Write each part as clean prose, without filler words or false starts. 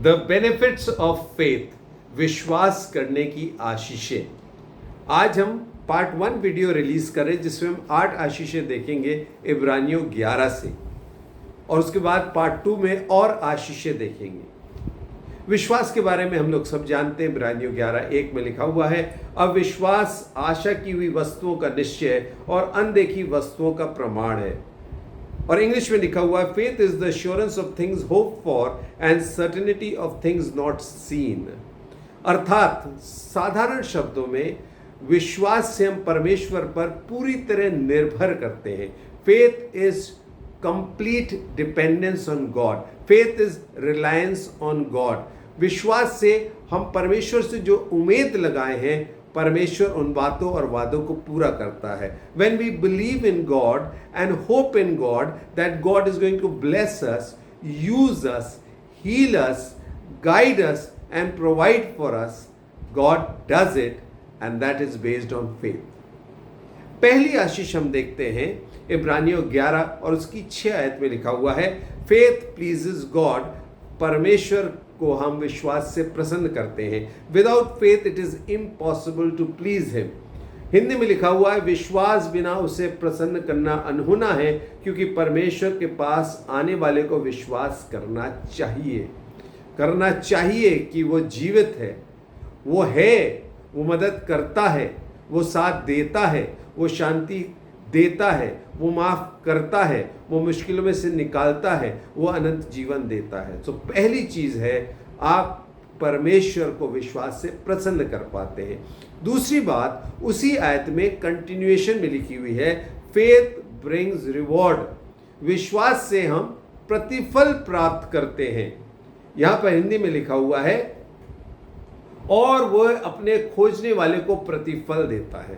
The benefits of faith, विश्वास करने की आशीषें। आज हम पार्ट 1 वीडियो रिलीज करें जिसमें हम 8 आशीषें देखेंगे इब्रानियों 11 से, और उसके बाद पार्ट 2 में और आशीषें देखेंगे। विश्वास के बारे में हम लोग सब जानते हैं। इब्रानियों 11:1 में लिखा हुआ है, अविश्वास आशा की हुई वस्तुओं का निश्चय और अनदेखी वस्तुओं का प्रमाण है। और इंग्लिश में लिखा हुआ है, faith is the assurance of things hope for and certainty of things not seen. अर्थात साधारण शब्दों में विश्वास से हम परमेश्वर पर पूरी तरह निर्भर करते हैं। Faith is complete dependence on God, faith is reliance on God. विश्वास से हम परमेश्वर से जो उम्मीद लगाए हैं, परमेश्वर उन बातों और वादों को पूरा करता है। When we believe in God and hope in God that God is going to bless us, use us, heal us, guide us and provide for us, God does it, and that is based on faith. पहली आशीष हम देखते हैं इब्रानियों 11 और उसकी 6 आयत में लिखा हुआ है, faith pleases God, परमेश्वर को हम विश्वास से प्रसन्न करते हैं। Without faith it is impossible to please him. Hindi में लिखा हुआ है, विश्वास बिना उसे प्रसन्न करना अनहोना है, क्योंकि परमेश्वर के पास आने वाले को विश्वास करना चाहिए कि वो जीवित है, वो मदद करता है, वो साथ देता है, वो शांति देता है, वो माफ करता है, वो मुश्किलों में से निकालता है, वो अनंत जीवन देता है। तो पहली चीज है, आप परमेश्वर को विश्वास से प्रसन्न कर पाते हैं। दूसरी बात, उसी आयत में कंटिन्यूएशन में लिखी हुई है, फेथ ब्रिंग्स रिवॉर्ड, विश्वास से हम प्रतिफल प्राप्त करते हैं। यहां पर हिंदी में लिखा हुआ है, और वह अपने खोजने वाले को प्रतिफल देता है।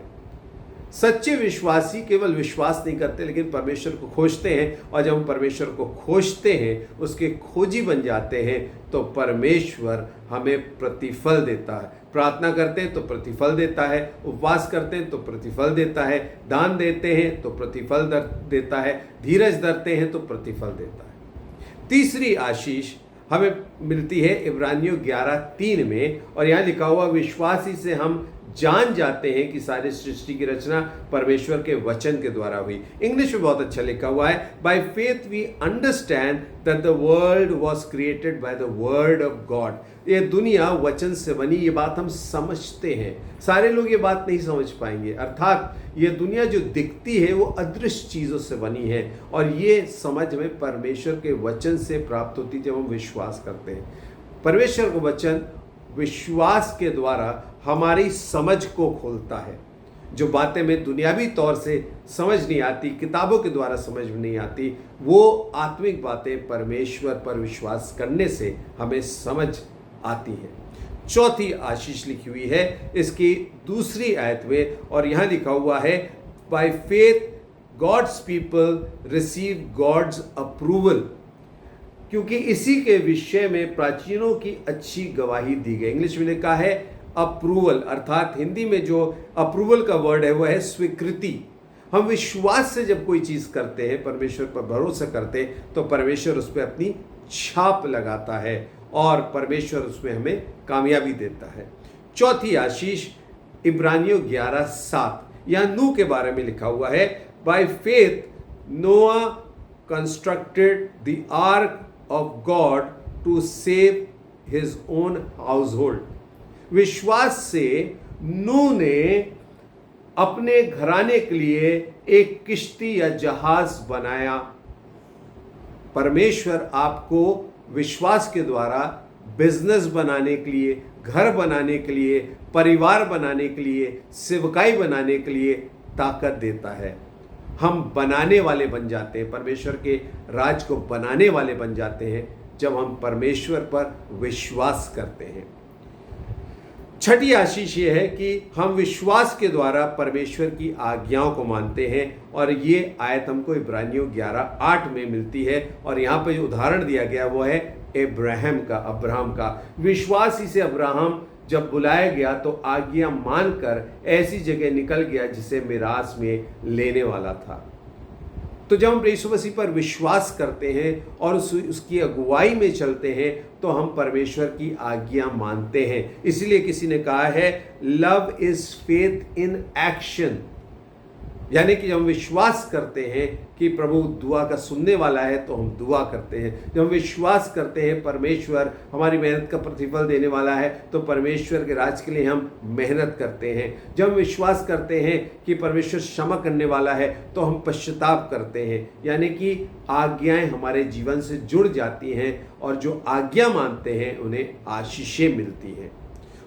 सच्चे विश्वासी केवल विश्वास नहीं करते लेकिन परमेश्वर को खोजते हैं, और जब हम परमेश्वर को खोजते हैं, उसके खोजी बन जाते हैं, तो परमेश्वर हमें प्रतिफल देता है। प्रार्थना करते हैं तो प्रतिफल देता है, उपवास करते हैं तो प्रतिफल देता है, दान देते हैं तो प्रतिफल देता है, धीरज धरते हैं तो प्रतिफल देता है। तीसरी आशीष हमें मिलती है इब्रानियों 11:3 में, और यहाँ लिखा हुआ, विश्वासी से हम जान जाते हैं कि सारी सृष्टि की रचना परमेश्वर के वचन के द्वारा हुई। इंग्लिश में बहुत अच्छा लिखा हुआ है, by faith we understand that the world was created by the word of God. ये दुनिया वचन से बनी, ये बात हम समझते हैं। सारे लोग ये बात नहीं समझ पाएंगे। अर्थात ये दुनिया जो दिखती है वो अदृश्य चीज़ों से बनी है, और ये समझ में परमेश्वर के वचन से प्राप्त होती जब हम विश्वास करते हैं। परमेश्वर का वचन विश्वास के द्वारा हमारी समझ को खोलता है। जो बातें में दुनियावी तौर से समझ नहीं आती, किताबों के द्वारा समझ में नहीं आती, वो आत्मिक बातें परमेश्वर पर विश्वास करने से हमें समझ आती हैं। चौथी आशीष लिखी हुई है इसकी दूसरी आयत में, और यहाँ लिखा हुआ है, by faith God's people receive God's approval, क्योंकि इसी के विषय में प्राचीनों की अच्छी गवाही दी गई। इंग्लिश में लिखा है अप्रूवल, अर्थात हिंदी में जो अप्रूवल का वर्ड है वो है स्वीकृति। हम विश्वास से जब कोई चीज़ करते हैं, परमेश्वर पर भरोसा करते हैं, तो परमेश्वर उस पर अपनी छाप लगाता है और परमेश्वर उसमें हमें कामयाबी देता है। चौथी आशीष इब्रानियों 11:7, यहाँ नूह के बारे में लिखा हुआ है, by faith Noah constructed the ark of God to save his own household. विश्वास से नूह ने अपने घराने के लिए एक किश्ती या जहाज बनाया। परमेश्वर आपको विश्वास के द्वारा बिजनेस बनाने के लिए, घर बनाने के लिए, परिवार बनाने के लिए, सेवकाई बनाने के लिए ताकत देता है। हम बनाने वाले बन जाते हैं, परमेश्वर के राज को बनाने वाले बन जाते हैं जब हम परमेश्वर पर विश्वास करते हैं। छठी आशीष ये है कि हम विश्वास के द्वारा परमेश्वर की आज्ञाओं को मानते हैं, और ये आयत हमको इब्रानियों 11:8 में मिलती है। और यहाँ पे जो उदाहरण दिया गया वो है अब्राहम का। विश्वास ही से अब्राहम जब बुलाया गया तो आज्ञा मानकर ऐसी जगह निकल गया जिसे मिरास में लेने वाला था। तो जब हम यीशु मसीह पर विश्वास करते हैं और उसकी अगुवाई में चलते हैं तो हम परमेश्वर की आज्ञा मानते हैं। इसीलिए किसी ने कहा है love is faith in action, यानी कि जब हम विश्वास करते हैं कि प्रभु दुआ का सुनने वाला है तो हम दुआ करते हैं। जब हम विश्वास करते हैं परमेश्वर हमारी मेहनत का प्रतिफल देने वाला है तो परमेश्वर के राज के लिए हम मेहनत करते हैं। जब हम विश्वास करते हैं कि परमेश्वर क्षमा करने वाला है तो हम पश्चाताप करते हैं, यानी कि आज्ञाएं हमारे जीवन से जुड़ जाती हैं और जो आज्ञा मानते हैं उन्हें आशीषें मिलती हैं।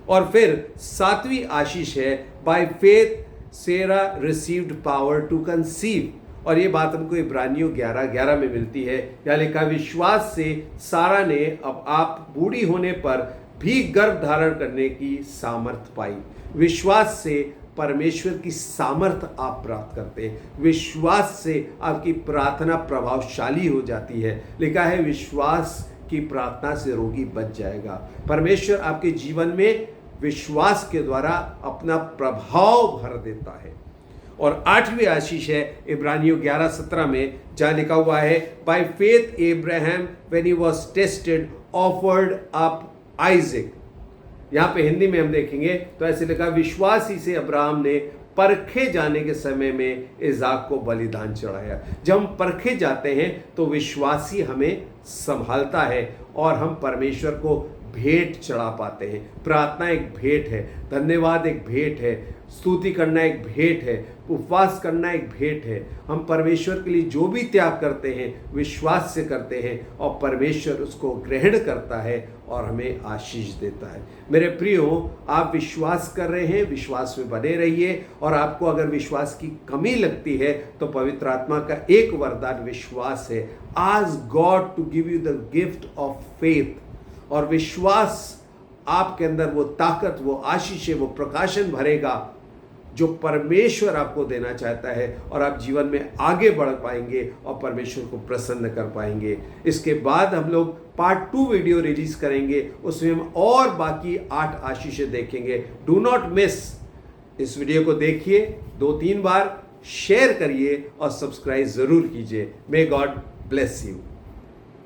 और फिर 7वीं आशीष है by faith Sarah received power to conceive, और ये बात हमको इब्रानियों 11:11 में मिलती है। यहाँ लिखा विश्वास से सारा ने अब आप बूढ़ी होने पर भी गर्भ धारण करने की सामर्थ पाई। विश्वास से परमेश्वर की सामर्थ आप प्राप्त करते हैं। विश्वास से आपकी प्रार्थना प्रभावशाली हो जाती है। लिखा है विश्वास की प्रार्थना से रोगी बच जाएगा। परमेश्वर आपके जीवन में विश्वास के द्वारा अपना प्रभाव भर देता है। और 8वीं आशीष है इब्रानियों 11:17 में, जहाँ लिखा हुआ है by faith Abraham when he was tested offered up Isaac. यहाँ पे हिंदी में हम देखेंगे तो ऐसे लिखा विश्वास ही से अब्राहम ने परखे जाने के समय में इज़ाक को बलिदान चढ़ाया। जब हम परखे जाते हैं तो विश्वासी हमें संभालता है और हम परमेश्वर को भेंट चढ़ा पाते हैं। प्रार्थना एक भेंट है, धन्यवाद एक भेंट है, स्तुति करना एक भेंट है, उपवास करना एक भेंट है। हम परमेश्वर के लिए जो भी त्याग करते हैं विश्वास से करते हैं और परमेश्वर उसको ग्रहण करता है और हमें आशीष देता है। मेरे प्रियो, आप विश्वास कर रहे हैं, विश्वास में बने रहिए। और आपको अगर विश्वास की कमी लगती है तो पवित्र आत्मा का एक वरदान विश्वास है। Ask God to give you the gift of faith. और विश्वास आपके अंदर वो ताकत, वो आशीष, वो प्रकाशन भरेगा जो परमेश्वर आपको देना चाहता है, और आप जीवन में आगे बढ़ पाएंगे और परमेश्वर को प्रसन्न कर पाएंगे। इसके बाद हम लोग पार्ट 2 वीडियो रिलीज करेंगे, उसमें हम और बाकी 8 आशीषें देखेंगे। Do not miss. इस वीडियो को देखिए, 2-3 बार शेयर करिए और सब्सक्राइब जरूर कीजिए। May God bless you.